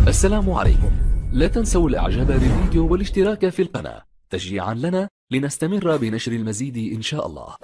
السلام عليكم. لا تنسوا الاعجاب بالفيديو والاشتراك في القناة تشجيعا لنا لنستمر بنشر المزيد إن شاء الله.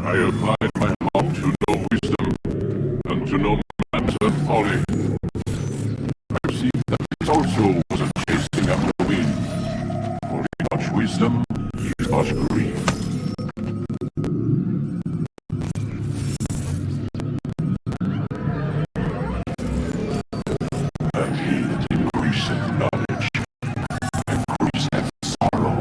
I applied my heart to know wisdom, and to know man's folly. I perceived that this also was a chasing after the wind, for in much wisdom is much grief. And he that increaseth knowledge increaseth sorrow.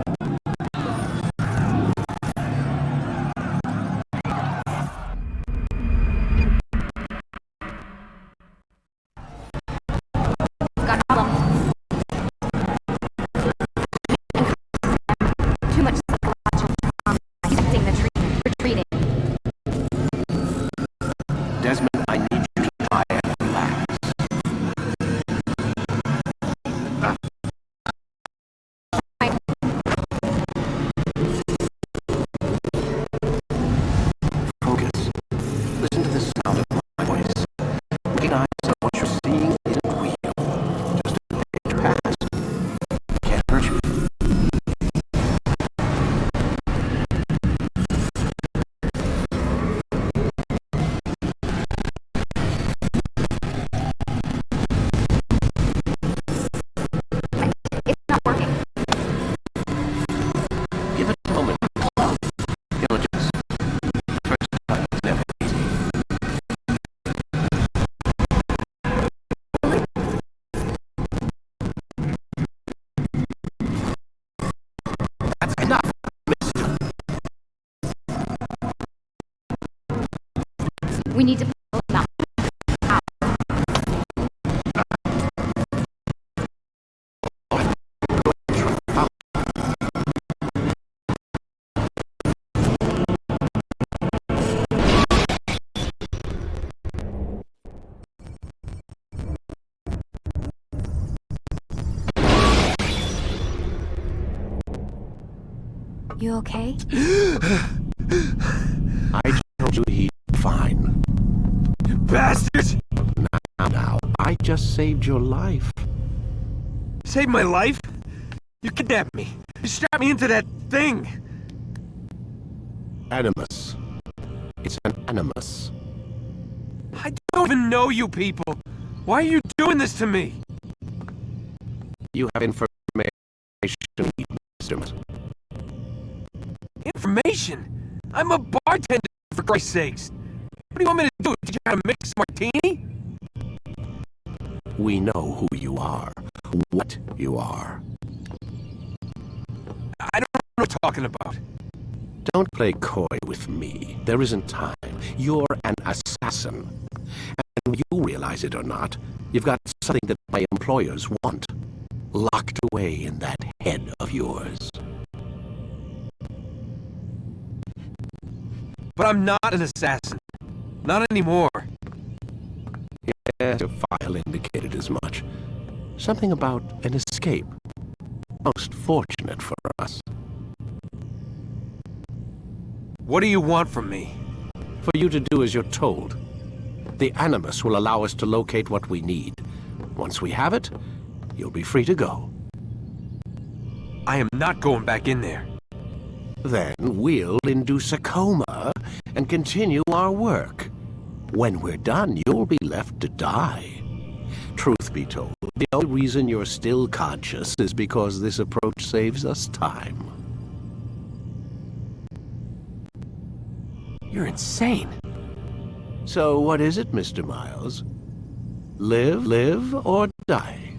Desmond, I need you to try and relax. Focus. Listen to the sound of my voice. Recognize that what you're seeing isn't real. Just a picture pass. Can't hurt you. Give it a moment. Diligence. First time is never easy. That's enough, mister. We need to pull them out. You okay? I told you he'd be fine. Bastards! Now, I just saved your life. Saved my life? You kidnapped me. You strapped me into that thing. Animus. It's an animus. I don't even know you people. Why are you doing this to me? You have information, Mr. Miles. Information? I'm a bartender, for Christ's sakes. What do you want me to do? Teach you how to mix martini? We know who you are, what you are. I don't know what you're talking about. Don't play coy with me. There isn't time. You're an assassin. And whether you realize it or not, you've got something that my employers want. Locked away in that head of yours. But I'm not an assassin. Not anymore. Yes, your file indicated as much. Something about an escape. Most fortunate for us. What do you want from me? For you to do as you're told. The Animus will allow us to locate what we need. Once we have it, you'll be free to go. I am not going back in there. Then we'll induce a coma and continue our work. When we're done, you'll be left to die. Truth be told, the only reason you're still conscious is because this approach saves us time. You're insane. So what is it, Mr. Miles? Live, or die?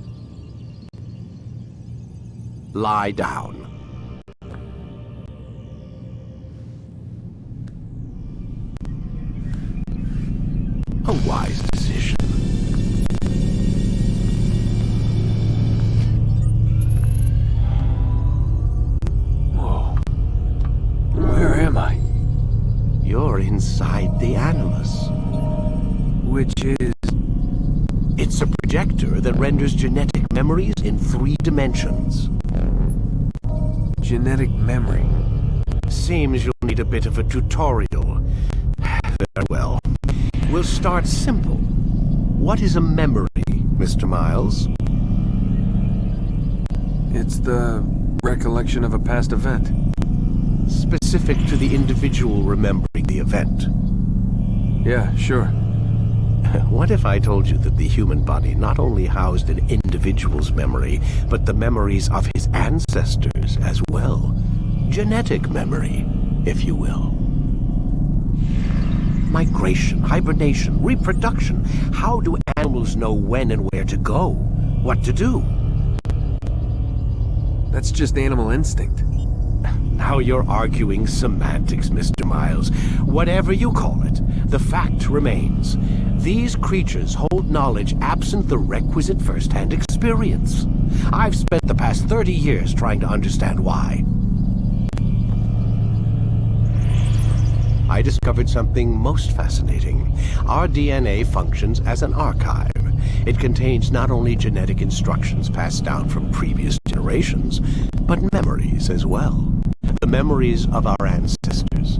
Lie down. A wise decision. Whoa. Where am I? You're inside the Animus. Which is... It's a projector that renders genetic memories in 3 dimensions. genetic memory. Seems you'll need a bit of a tutorial. Very well. We'll start simple. What is a memory, Mr. Miles? It's the recollection of a past event. Specific to the individual remembering the event. Yeah, sure. What if I told you that the human body not only housed an individual's memory, but the memories of his ancestors as well? Genetic memory, if you will. Migration, hibernation, reproduction. How do animals know when and where to go? What to do? That's just animal instinct. Now you're arguing semantics, Mr. Miles. Whatever you call it, the fact remains. These creatures hold knowledge absent the requisite first-hand experience. I've spent the past 30 years trying to understand why. I discovered something most fascinating. Our DNA functions as an archive. It contains not only genetic instructions passed down from previous generations, but memories as well. The memories of our ancestors.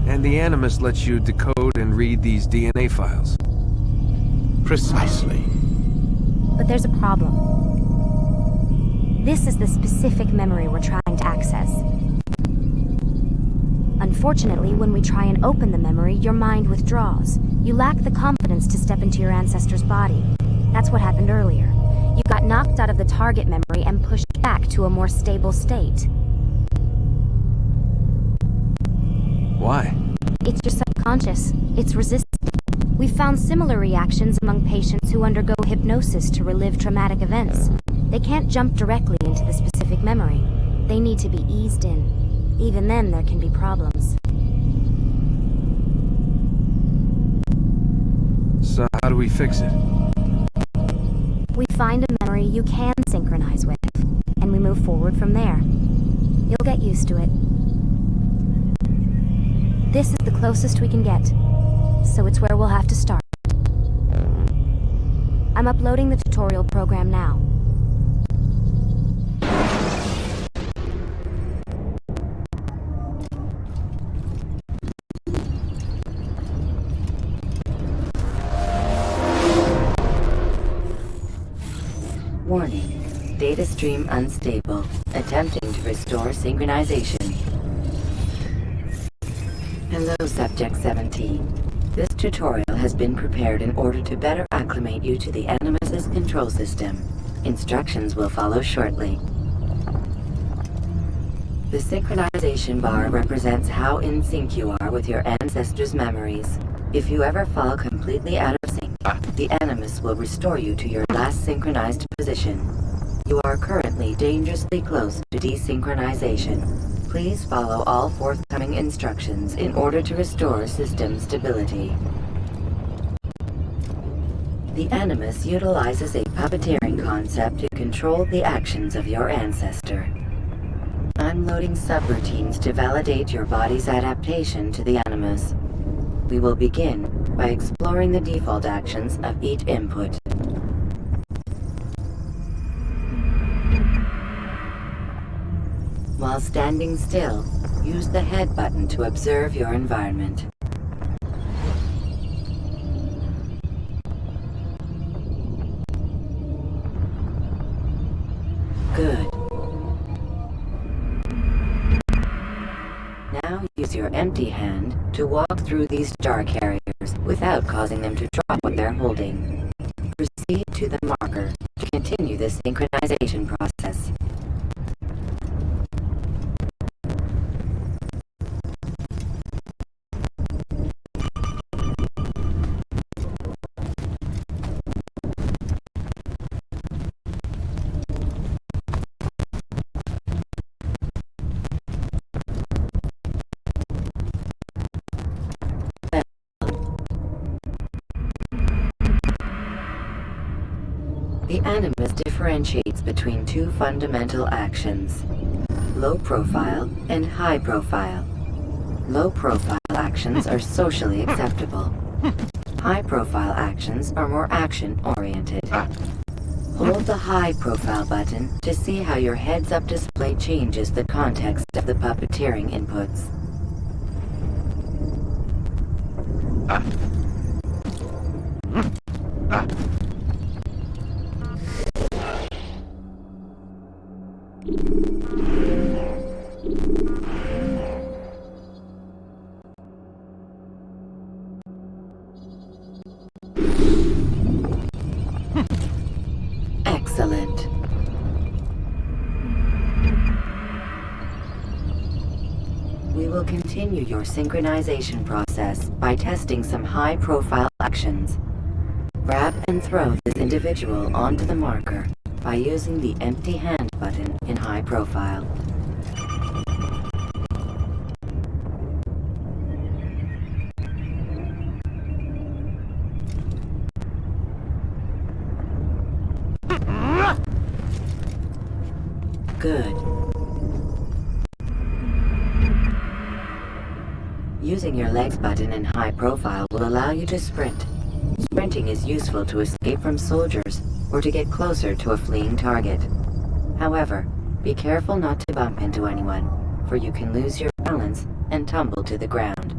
And the Animus lets you decode and read these DNA files. Precisely. But there's a problem. This is the specific memory we're trying to access. Unfortunately, when we try and open the memory, your mind withdraws. You lack the confidence to step into your ancestor's body. That's what happened earlier. You got knocked out of the target memory and pushed back to a more stable state. Why? It's your subconscious. It's resistant. We've found similar reactions among patients who undergo hypnosis to relive traumatic events. They can't jump directly into the specific memory. They need to be eased in. Even then, there can be problems. So how do we fix it? We find a memory you can synchronize with, and we move forward from there. You'll get used to it. This is the closest we can get, so it's where we'll have to start. I'm uploading the tutorial program now. Warning. Data stream unstable. Attempting to restore synchronization. Hello, Subject 17. This tutorial has been prepared in order to better acclimate you to the Animus's control system. Instructions will follow shortly. The synchronization bar represents how in sync you are with your ancestors' memories. If you ever fall completely out of sync, the Animus will restore you to your last synchronized position. You are currently dangerously close to desynchronization. Please follow all forthcoming instructions in order to restore system stability. The Animus utilizes a puppeteering concept to control the actions of your ancestor. I'm loading subroutines to validate your body's adaptation to the Animus. We will begin by exploring the default actions of each input. While standing still, use the head button to observe your environment. Good. Now use your empty hand to walk through these star carriers without causing them to drop what they're holding. Proceed to the marker to continue the synchronization process. The Animus differentiates between two fundamental actions, low profile and high profile. Low profile actions are socially acceptable. High profile actions are more action oriented. Hold the high profile button to see how your heads-up display changes the context of the puppeteering inputs. Excellent. We will continue your synchronization process by testing some high-profile actions. Grab and throw this individual onto the marker by using the empty hand button in high profile. Good. Using your legs button in high profile will allow you to sprint. Sprinting is useful to escape from soldiers or to get closer to a fleeing target. However, be careful not to bump into anyone, for you can lose your balance and tumble to the ground.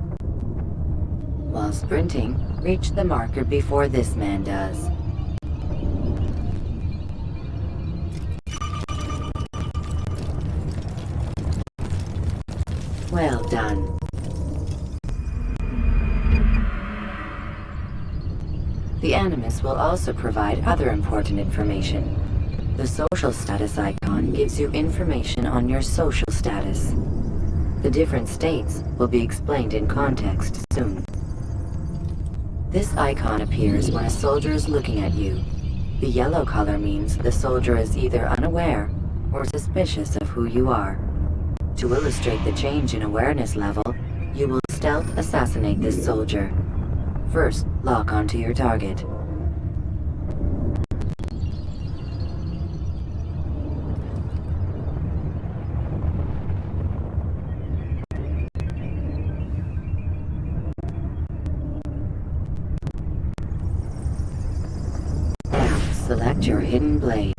While sprinting, reach the marker before this man does. Well done. The Animus will also provide other important information. The social status icon gives you information on your social status. The different states will be explained in context soon. This icon appears when a soldier is looking at you. The yellow color means the soldier is either unaware or suspicious of who you are. To illustrate the change in awareness level, you will stealth assassinate this soldier. First, lock onto your target. Now, select your hidden blade.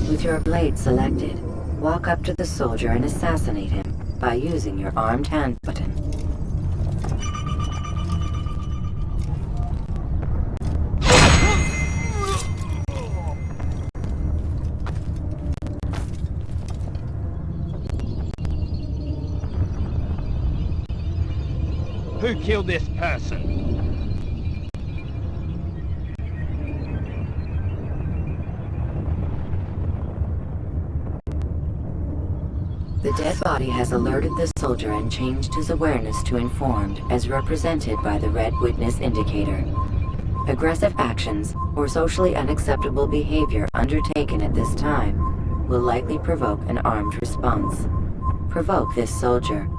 With your blade selected, walk up to the soldier and assassinate him by using your armed hand button. Who killed this person? The dead body has alerted the soldier and changed his awareness to informed, as represented by the red witness indicator. Aggressive actions or socially unacceptable behavior undertaken at this time will likely provoke an armed response. Provoke this soldier.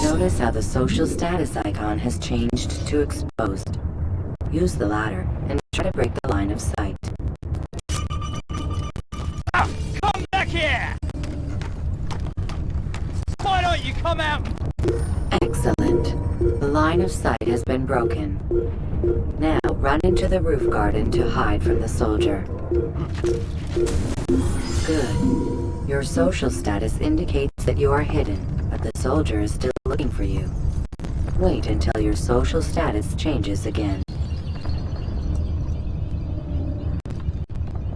Notice how the social status icon has changed to exposed. Use the latter and try to break the line of sight. Come back here! Why don't you come out? Excellent. The line of sight has been broken. Now run into the roof garden to hide from the soldier. Good. Your social status indicates that you are hidden, but the soldier is still looking for you. Wait until your social status changes again.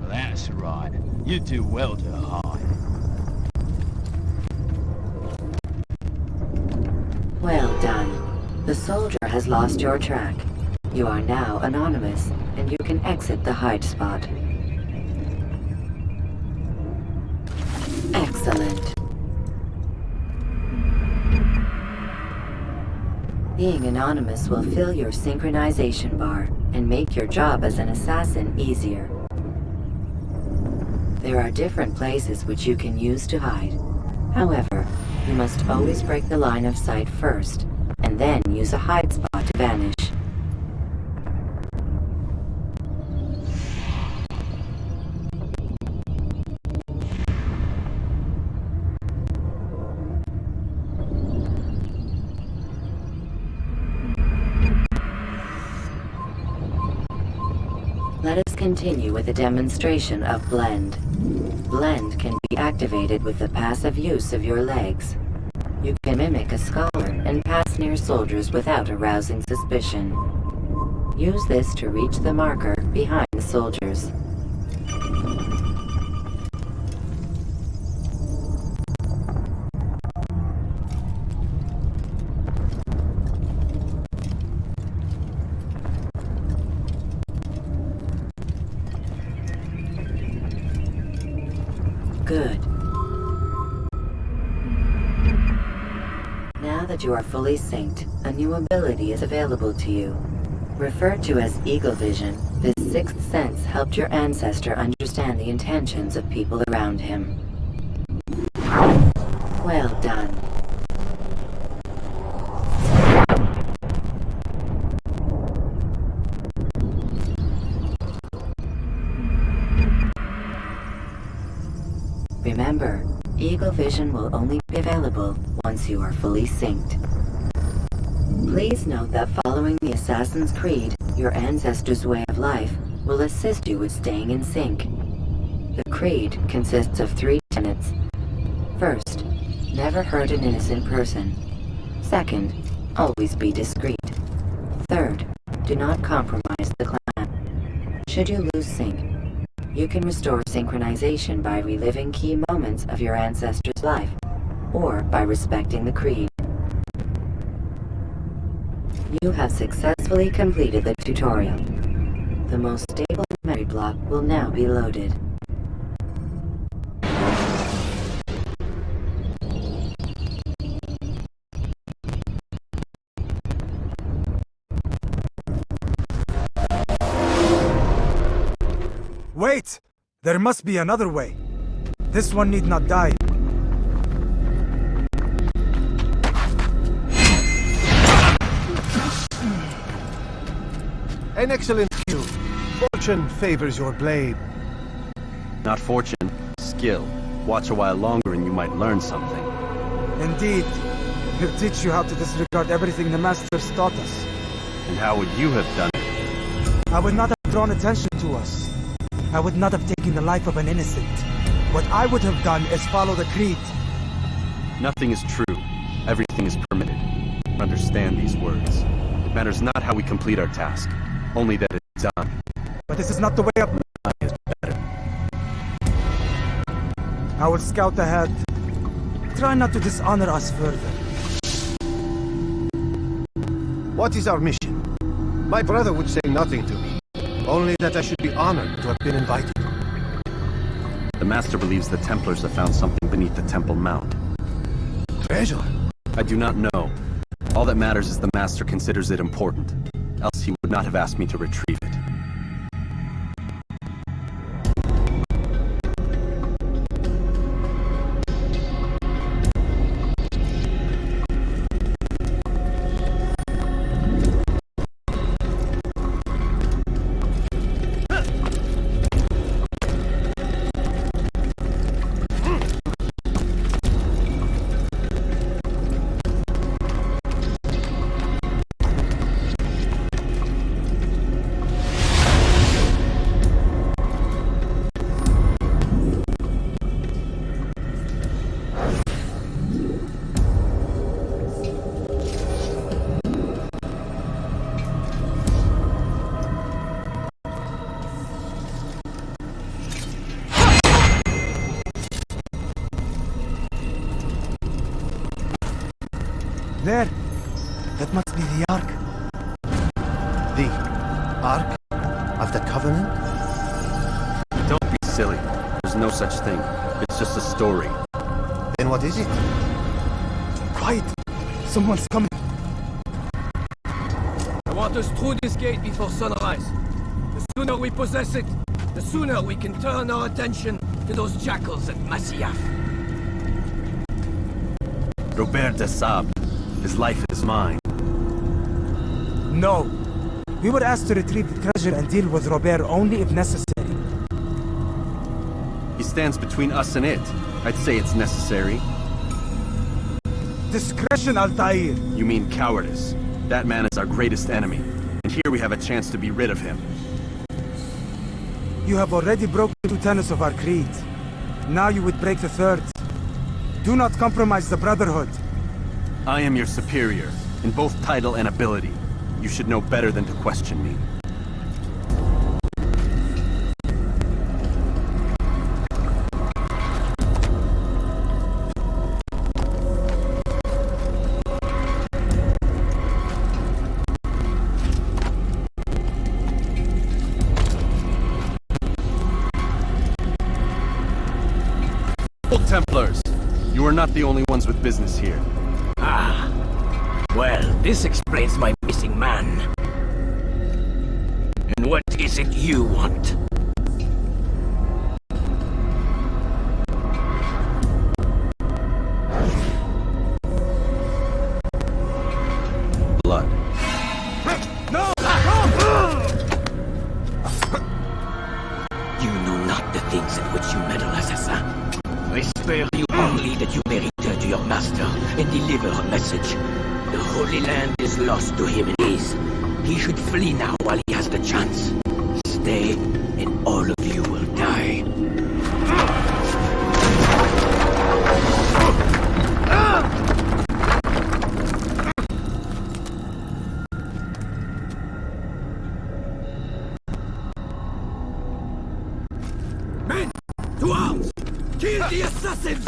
That's right. You do well to hide. Well done. The soldier has lost your track. You are now anonymous, and you can exit the hide spot. Excellent. Being anonymous will fill your synchronization bar and make your job as an assassin easier. There are different places which you can use to hide. However, you must always break the line of sight first, and then use a hide spot to vanish. Let us continue with a demonstration of Blend. Blend can be activated with the passive use of your legs. You can mimic a scholar and pass near soldiers without arousing suspicion. Use this to reach the marker behind the soldiers. Good. Now that you are fully synced, a new ability is available to you. Referred to as Eagle Vision, this sixth sense helped your ancestor understand the intentions of people around him. Well done. Remember, Eagle Vision will only be available once you are fully synced. Please note that following the Assassin's Creed, your ancestors' way of life will assist you with staying in sync. The Creed consists of 3 tenets. First, never hurt an innocent person. Second, always be discreet. Third, do not compromise the clan. Should you lose sync, you can restore synchronization by reliving key moments of your ancestor's life, or by respecting the Creed. You have successfully completed the tutorial. The most stable memory block will now be loaded. Wait! There must be another way. This one need not die. An excellent skill. Fortune favors your blade. Not fortune, skill. Watch a while longer and you might learn something. Indeed. He'll teach you how to disregard everything the Masters taught us. And how would you have done it? I would not have drawn attention to us. I would not have taken the life of an innocent. What I would have done is follow the Creed. Nothing is true. Everything is permitted. Understand these words. It matters not how we complete our task, only that it's done. But this is not the way up. Is better. I will scout ahead. Try not to dishonor us further. What is our mission? My brother would say nothing to me, only that I should be honored to have been invited. The Master believes the Templars have found something beneath the Temple Mount. Treasure? I do not know. All that matters is the Master considers it important, else he would not have asked me to retrieve it. There. That must be the Ark. The Ark of the Covenant? Don't be silly. There's no such thing. It's just a story. Then what is it? Quiet. Someone's coming. I want us through this gate before sunrise. The sooner we possess it, the sooner we can turn our attention to those jackals at Masyaf. Robert de Sable. His life is mine. No. We were asked to retrieve the treasure and deal with Robert only if necessary. He stands between us and it. I'd say it's necessary. Discretion, Altair. You mean cowardice. That man is our greatest enemy, and here we have a chance to be rid of him. You have already broken 2 tenets of our creed. Now you would break the 3rd. Do not compromise the Brotherhood. I am your superior, in both title and ability. You should know better than to question me. Old Templars, you are not the only ones with business here. Ah. Well, this explains my missing man. And what is it you want? Blood. No! You know not the things in which you meddle, assassin. I spare you only that you may return to your master and deliver a message. The Holy Land is lost to him and his. He should flee now while he has the chance. Stay, and all of you will die. Men! To arms! Kill the assassins!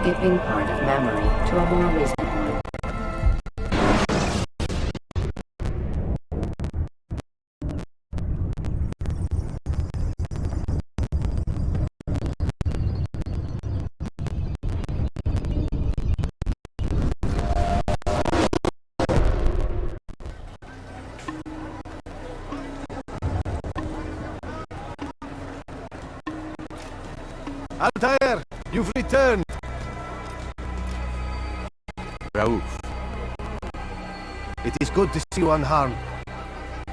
Skipping part of memory to a more recent one. Altair, you've returned! Raouf. It is good to see you unharmed.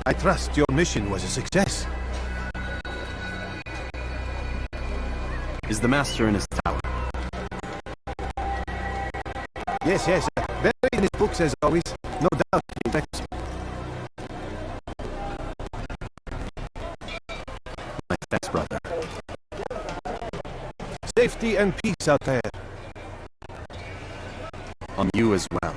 I trust your mission was a success. Is the Master in his tower? Yes, yes. Buried in his books as always. No doubt he expects. My thanks, brother. Safety and peace out there. On you as well.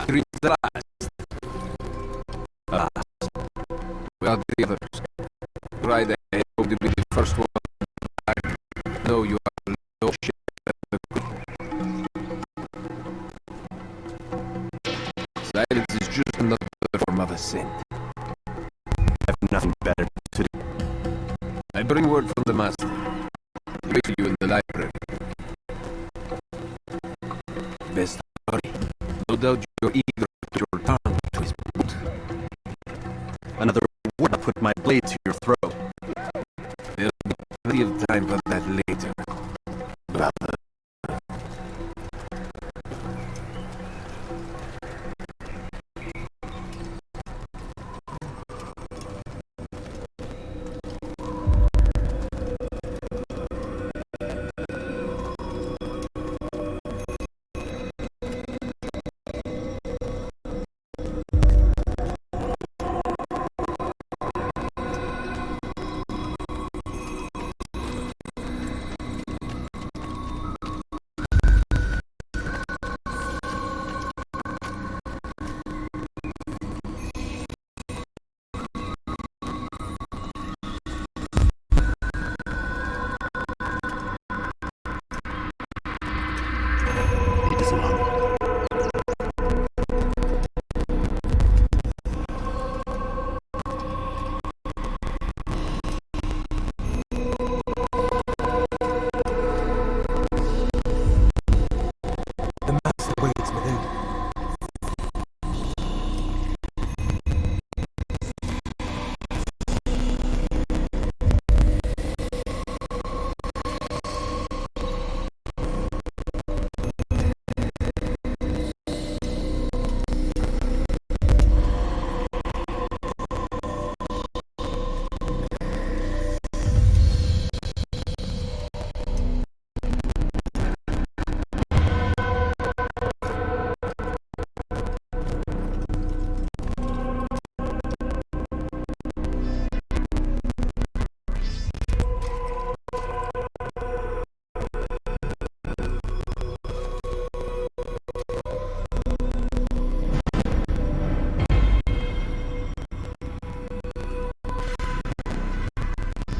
Reach the last. Alas, we are the others. Right ahead, hope to be the first one back. No, you are no shit. Silence is just another form of assent. I have nothing better to do. I bring word from the Master. Wait for you in the library. Best hurry. No doubt you're eager to your tongue to his boot. Another word, I'll put my blade to your throat. There'll be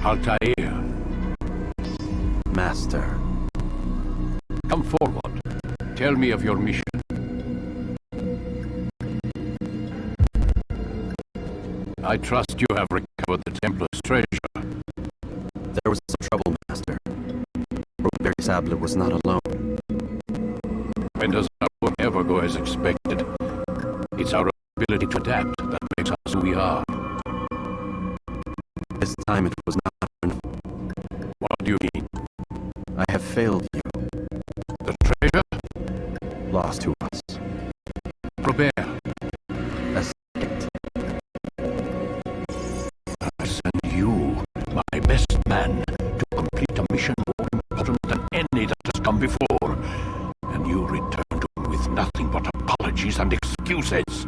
Altair, Master. come forward. Tell me of your mission. I trust you have recovered the Templar's treasure. There was some trouble, Master. Robert Sable was not alone. When does our work ever go as expected? It's our ability to adapt that makes us who we are. This time it was not. What do you mean? I have failed you. The treasure? Lost to us. Robert, Escaped. I send you, my best man, to complete a mission more important than any that has come before. And you return to me with nothing but apologies and excuses.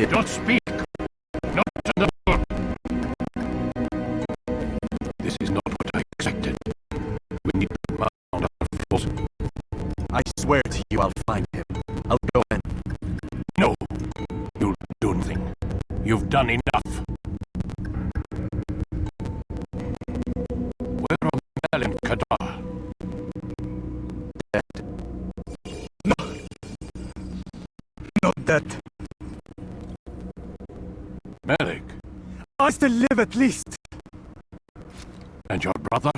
Don't speak! Not another! This is not what I expected. We need to mount our force. I swear to you I'll find him. I'll go in. No! You'll do nothing. You've done enough. Where are Mel and Kadar? Dead. Not dead. Malik, I still live at least. and your brother?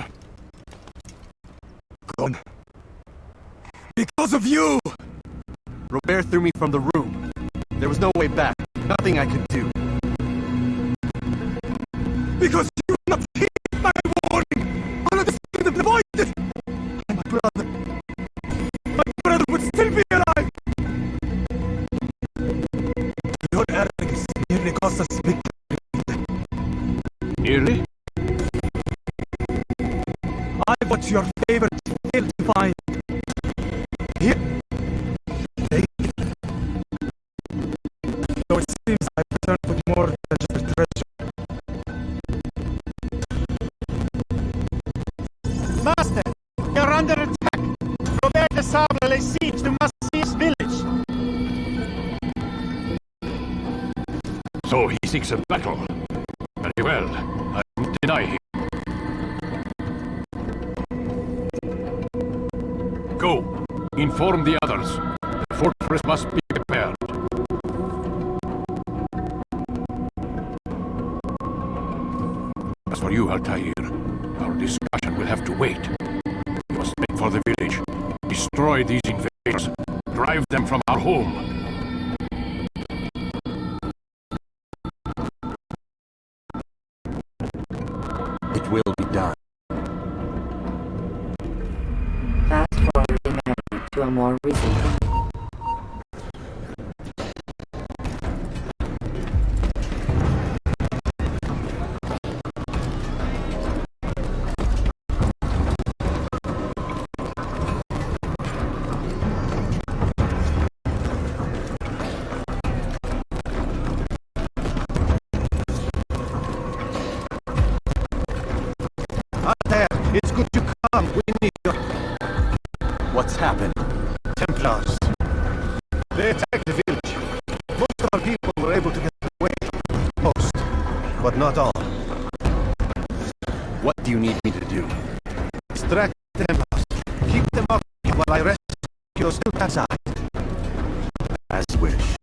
Gone. Because of you! Robert threw me from the room. There was no way back. Nothing I could do. Because you would not heed my warning! All of this could have avoided! And my brother would still be alive! Your arrogance nearly cost us big. Nearly? I watch your favorite fail to find. Here. They. Though it seems I returned with more than just a treasure. Master, you're under attack. Robert de Sable lays siege to Massier's village. So he seeks a battle. Very well. I won't deny him. Go. Inform the others. The fortress must be prepared. As for you, Altair, our discussion will have to wait. We must make for the village. Destroy these invaders. Drive them from our home. It will be done. Fast forward the memory to a more recent one. There, it's good to come. We need your What's happened? Templars. They attacked the village. Most of our people were able to get away. Most, but not all. What do you need me to do? Distract the Templars. Keep them up while I rescue still outside. As wish.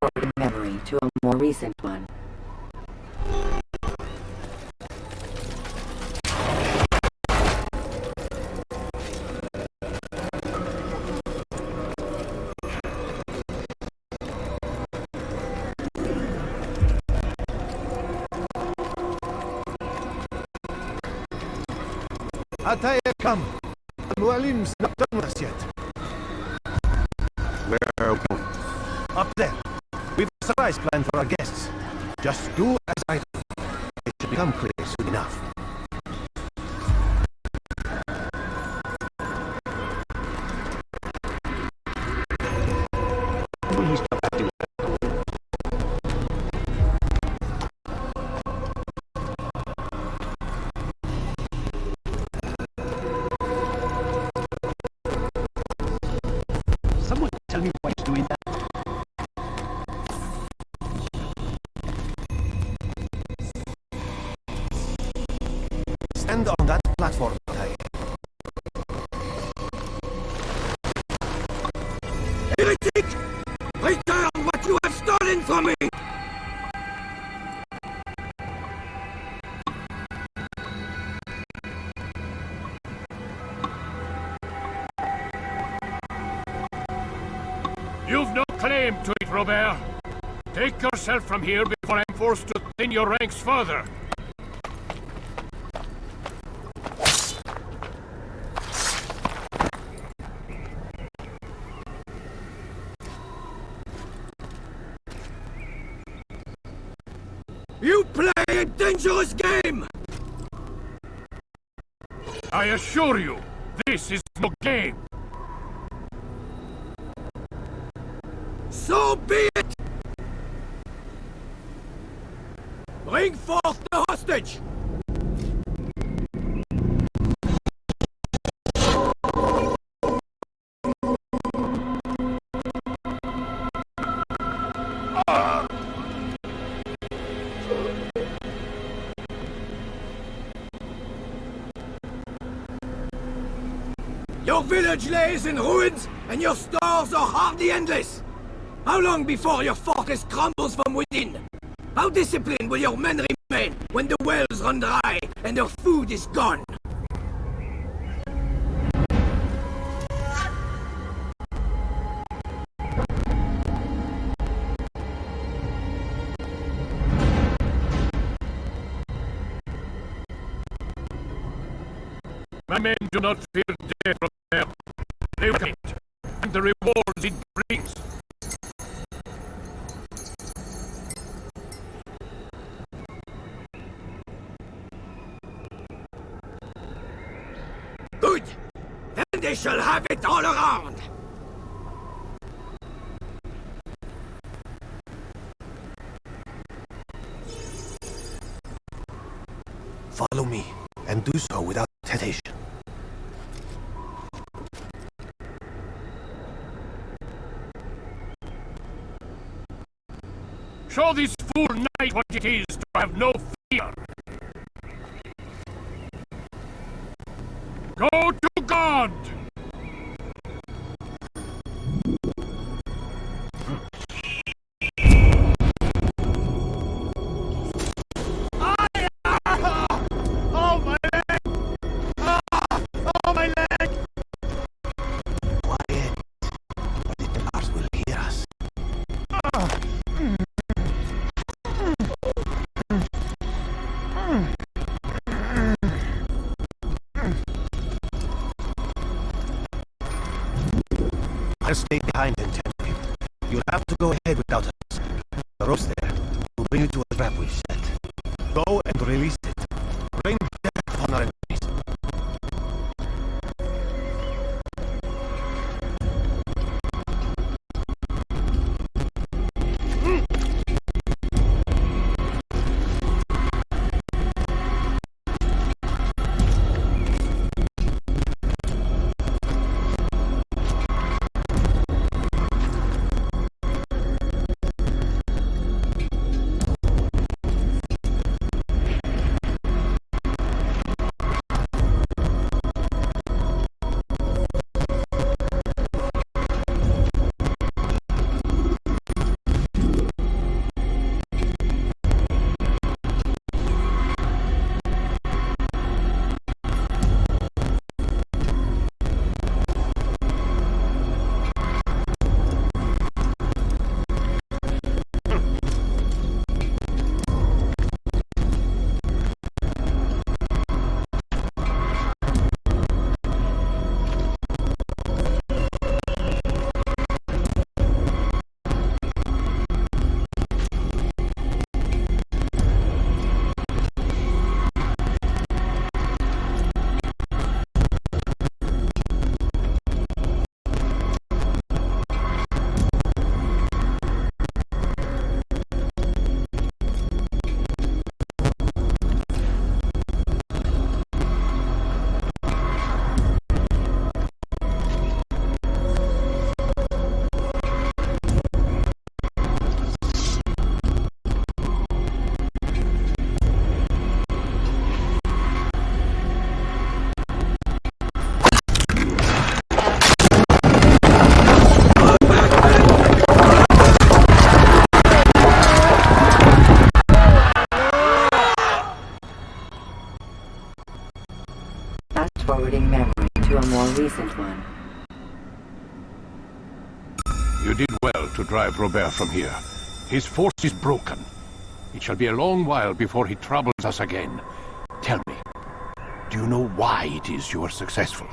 forward memory to a more recent one. Ataya, come. Al-Mu'alim's not done with us yet. Where? Up there. We've a surprise plan for our guests. Just do as I do. It should become clear soon enough. Will he stop acting like that? Someone tell me why he's doing that. Stand on that platform, Ataya. Heretic! Return what you have stolen from me! You've no claim to it, Robert. Take yourself from here before I'm forced to thin your ranks further. You play a dangerous game! I assure you, this is no game. So be it! Bring forth the hostage! Your village lays in ruins, and your stores are hardly endless! How long before your fortress crumbles from within? How disciplined will your men remain when the wells run dry and their food is gone? My men do not fear death, Robert. They welcome it, and the rewards it brings. Good! Then they shall have it all around! Follow me, and do so without hesitation. Show this fool knight what it is to have no fear. Go to God! Oh, my leg! Oh, my leg! Quiet, or the guards will hear us. I'll stay behind and tend you. You'll have to go ahead without us. The ropes there will bring you to a trap we set. Go and release it. Rain death upon our enemies. innocent one. You did well to drive Robert from here. His force is broken. It shall be a long while before he troubles us again. Tell me, do you know why it is you are successful?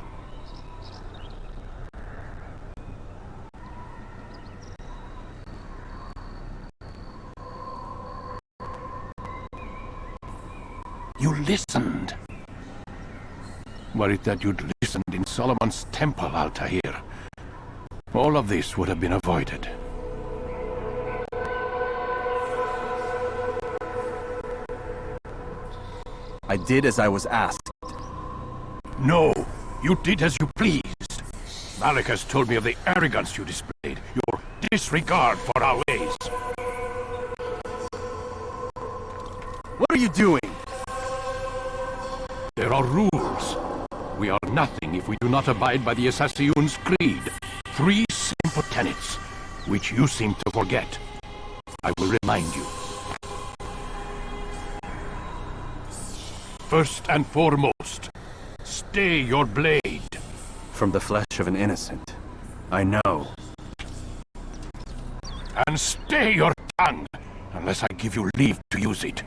You listened. Were it that you'd listened in Solomon's temple, Altair, all of this would have been avoided. I did as I was asked. No, you did as you pleased. Malik has told me of the arrogance you displayed, your disregard for our ways. What are you doing? There are rules. We are nothing if we do not abide by the Assassin's creed. 3 simple tenets, which you seem to forget. I will remind you. First and foremost, stay your blade. From the flesh of an innocent. I know. And stay your tongue, unless I give you leave to use it.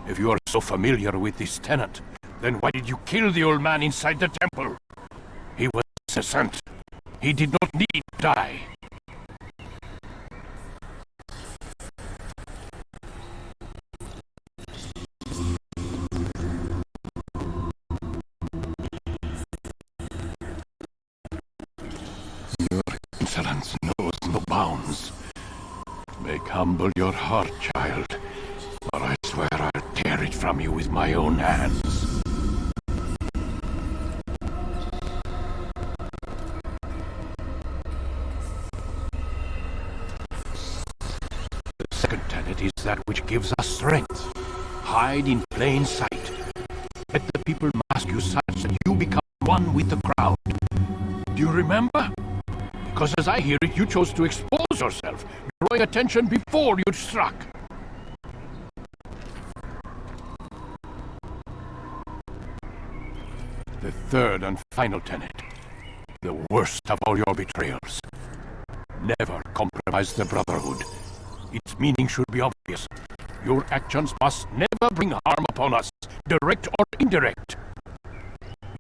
If you are so familiar with this tenet, then why did you kill the old man inside the temple? He was innocent. He did not need to die. Your insolence knows no bounds. Make humble your heart, child, or I swear I'll tear it from you with my own hands. The second tenet is that which gives us strength. Hide in plain sight. Let the people mask you such that you become one with the crowd. Do you remember? Because as I hear it, you chose to expose yourself, drawing attention before you'd struck. The third and final tenet, the worst of all your betrayals. Never compromise the Brotherhood. Its meaning should be obvious. Your actions must never bring harm upon us, direct or indirect.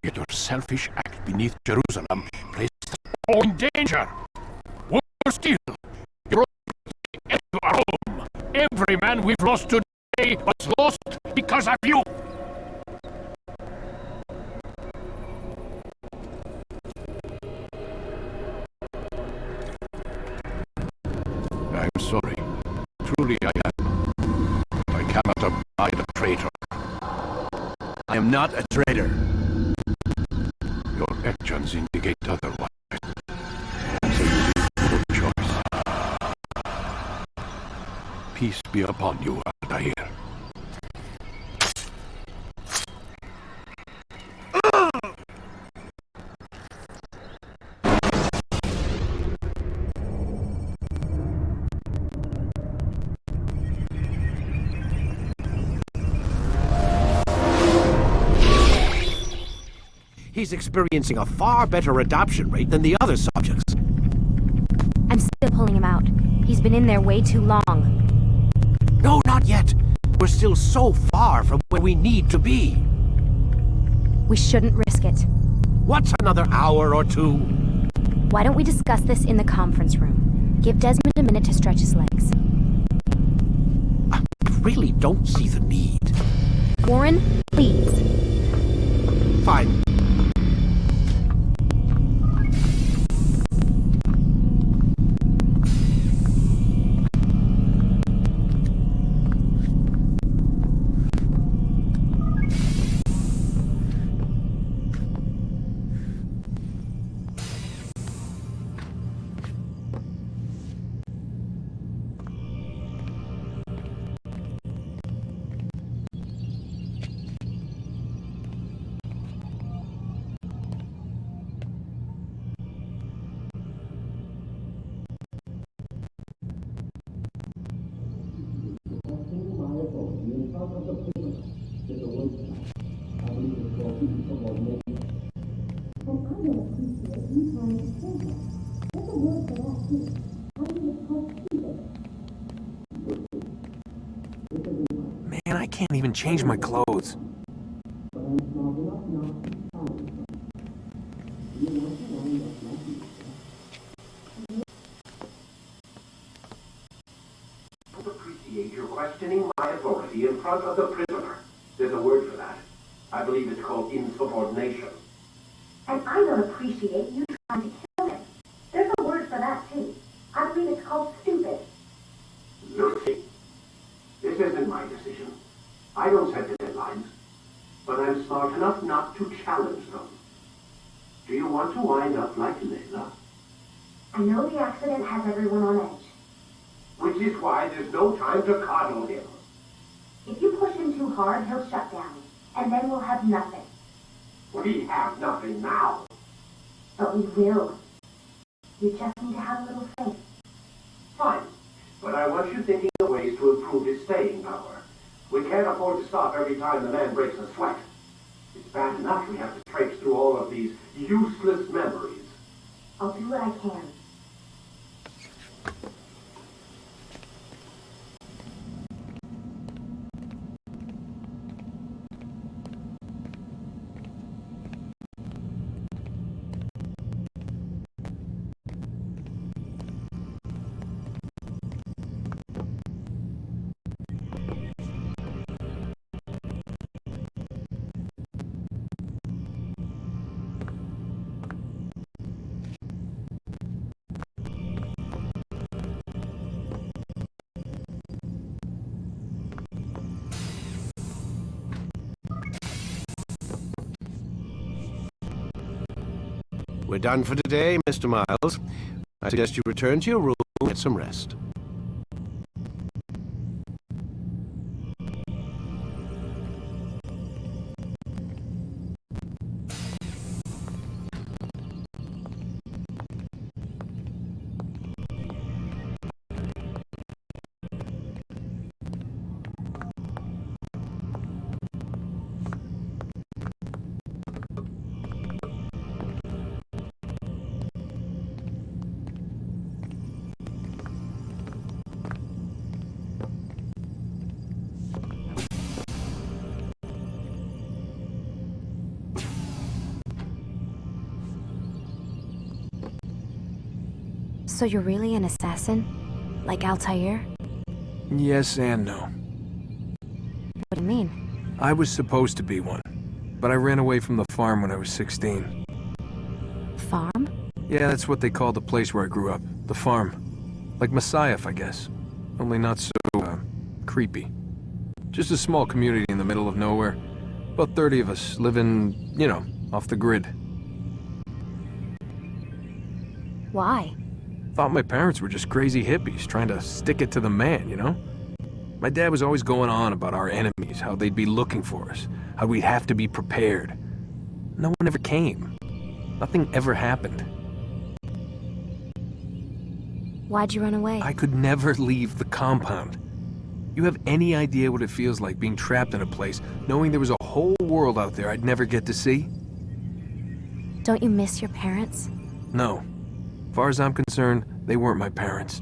Yet your selfish act beneath Jerusalem placed us all in danger. Worse still, you're to our home. Every man we've lost today was lost because of you. I'm sorry. Truly I am. I cannot abide a traitor. I am not a traitor. Your actions indicate otherwise. So you leave no choice. Peace be upon you, Altair. He's experiencing a far better adoption rate than the other subjects. I'm still pulling him out. He's been in there way too long. No, not yet. We're still so far from where we need to be. We shouldn't risk it. What's another hour or 2? Why don't we discuss this in the conference room? Give Desmond a minute to stretch his legs. I really don't see the need. Warren, please. Fine. I can't even change my clothes. Appreciate your questioning my authority in front of the prisoner. There's a word for that. I believe it's called insubordination. And I don't appreciate you trying to kill him. There's a word for that, too. I believe it's called stupid. Lucy, this isn't my decision. I don't set the deadlines. But I'm smart enough not to challenge them. Do you want to wind up like Layla? I know the accident has everyone on edge. Which is why there's no time to coddle him. If you push him too hard, he'll shut down. And then we'll have nothing. We have nothing now. But we will. You just need to have a little faith. Fine. But I want you thinking of ways to improve his staying power. We can't afford to stop every time the man breaks a sweat. It's bad enough we have to traipse through all of these useless memories. I'll do what I can. We're done for today, Mr. Miles. I suggest you return to your room and get some rest. So you're really an assassin? Like Altair? Yes and no. What do you mean? I was supposed to be one, but I ran away from the farm when I was 16. Farm? Yeah, that's what they call the place where I grew up. The farm. Like Messiah, I guess. Only not so, creepy. Just a small community in the middle of nowhere. About 30 of us living, you know, off the grid. Why? Thought my parents were just crazy hippies trying to stick it to the man, you know? My dad was always going on about our enemies, how they'd be looking for us, how we'd have to be prepared. No one ever came. Nothing ever happened. Why'd you run away? I could never leave the compound. You have any idea what it feels like being trapped in a place, knowing there was a whole world out there I'd never get to see? Don't you miss your parents? No. As far as I'm concerned, they weren't my parents.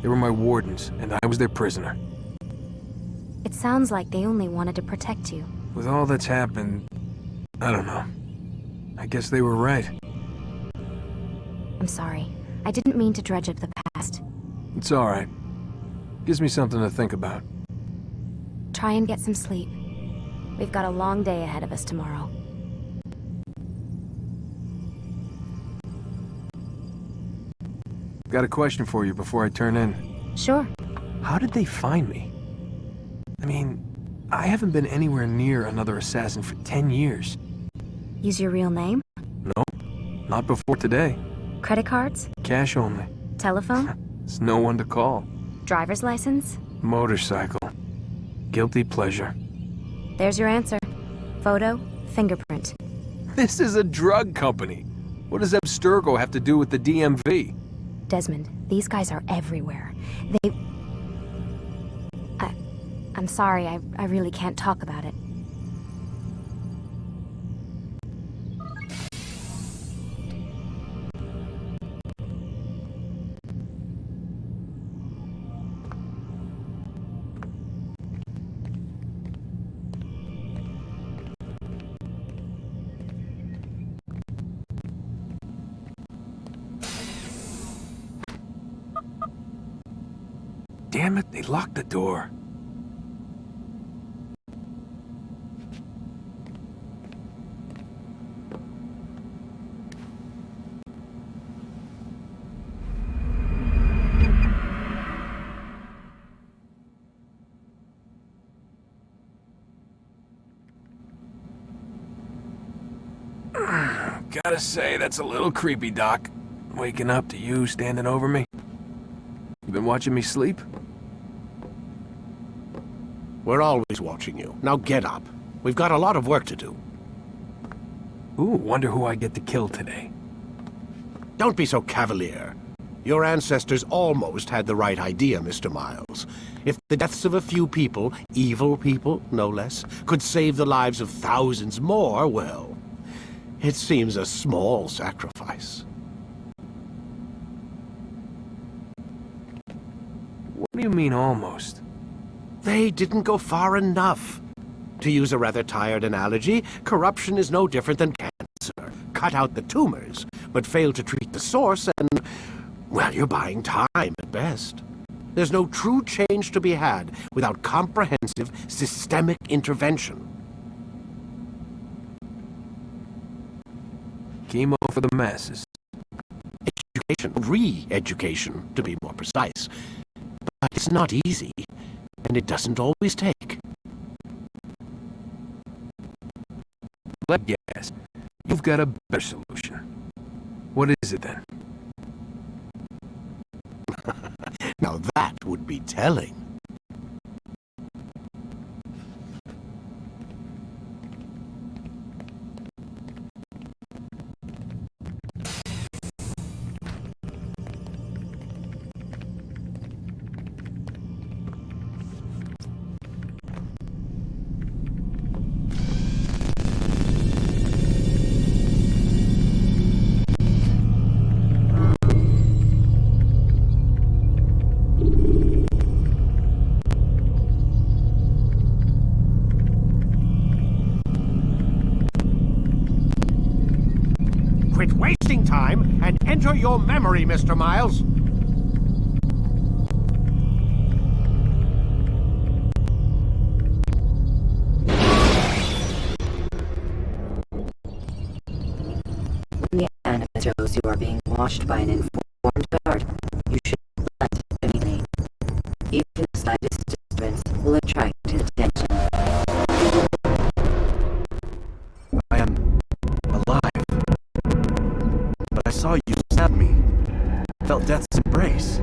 They were my wardens, and I was their prisoner. It sounds like they only wanted to protect you. With all that's happened, I don't know. I guess they were right. I'm sorry. I didn't mean to dredge up the past. It's alright. Gives me something to think about. Try and get some sleep. We've got a long day ahead of us tomorrow. Got a question for you before I turn in. Sure. How did they find me? I mean, I haven't been anywhere near another assassin for 10 years. Use your real name? No, not before today. Credit cards? Cash only. Telephone? There's no one to call. Driver's license? Motorcycle. Guilty pleasure. There's your answer. Photo, fingerprint. This is a drug company. What does Abstergo have to do with the DMV? Desmond, these guys are everywhere. I'm sorry, I really can't talk about it. Damn it, they locked the door. Gotta say, that's a little creepy, Doc. Waking up to you standing over me. You been watching me sleep? We're always watching you. Now get up. We've got a lot of work to do. Ooh, wonder who I get to kill today. Don't be so cavalier. Your ancestors almost had the right idea, Mr. Miles. If the deaths of a few people, evil people, no less, could save the lives of thousands more, well, it seems a small sacrifice. What do you mean, almost? They didn't go far enough. To use a rather tired analogy, corruption is no different than cancer. Cut out the tumors, but fail to treat the source and, well, you're buying time at best. There's no true change to be had without comprehensive, systemic intervention. Chemo for the masses. Education, re-education, to be more precise. But it's not easy, and it doesn't always take. Let me guess. You've got a better solution. What is it then? Now that would be telling. Quit wasting time and enter your memory, Mr. Miles. When the animus shows you are being watched by an informed guard, you should let immediately. Even the slightest disturbance will attract his attention. I am alive. But I saw you stab me. Felt death's embrace.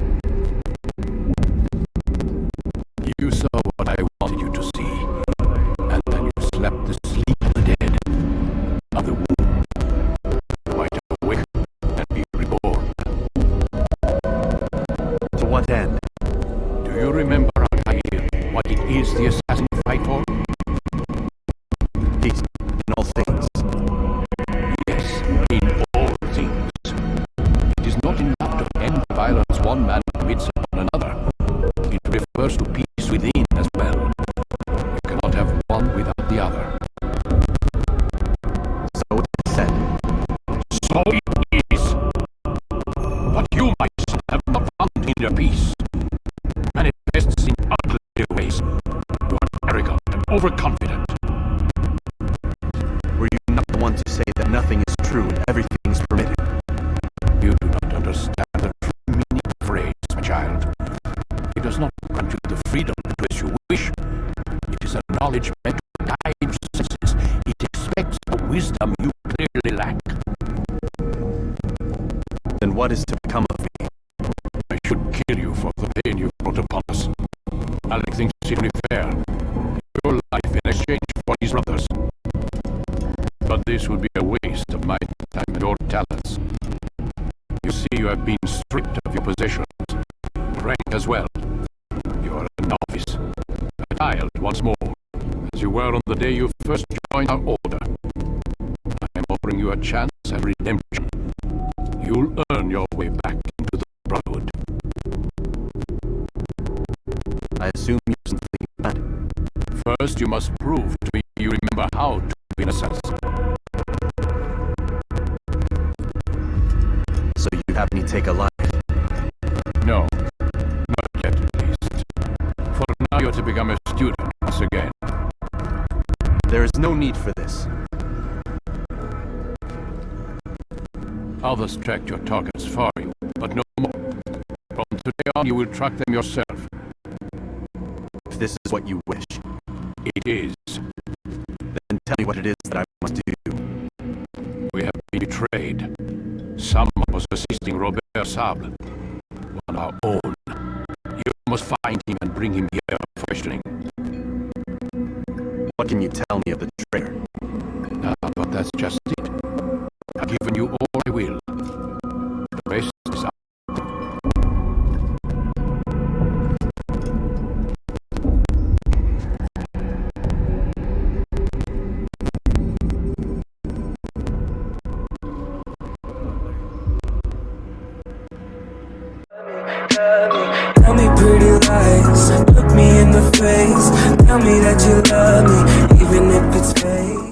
You saw what I wanted you to see, and then you slept the sleep of the dead. Of the womb. Might awake and be reborn. To what end? Do you remember, Altair, what it is the assassins fight for? Peace in all things. Yes, in all things. It is not enough to end the violence one man commits upon another. It refers to peace within as well. You cannot have one without the other. So it is said. So it is. But you, my son, have not found inner peace. Manifests in ugly ways. You are arrogant and overconfident. Were you not the one to say that nothing is true and everything is permitted? You do not understand the true meaning of the phrase, my child. It does not grant you the freedom to do as you wish. It is a knowledge meant to guide your senses. It expects a wisdom you clearly lack. Then what is to become of me? I should kill you for the pain you brought upon us. Alec thinks it only fair. Your life in exchange for his brothers. But this would be a waste of my time and your talents. You see, you have been stripped of your possessions, rank as well. You are a novice, a child once more, as you were on the day you first joined our order. I am offering you a chance at redemption. You'll earn your way back into the Brotherhood. I assume you simply that. First, you must prove to me you remember how to be an assassin. So you'd have me take a life? No, not yet at least. Now you're to become a student once again. There is no need for this. Others tracked your targets for you, but no more. From today on, you will track them yourself. If this is what you wish, It is. then tell me what it is that I must do. We have been betrayed. Someone was assisting Robert Sable. On our own. You must find him and bring him here for questioning. What can you tell me of the traitor? But that's just it. I've given you all I will. The rest is up. Tell me pretty lies, look me in the face. Tell me that you love me, even if it's fake.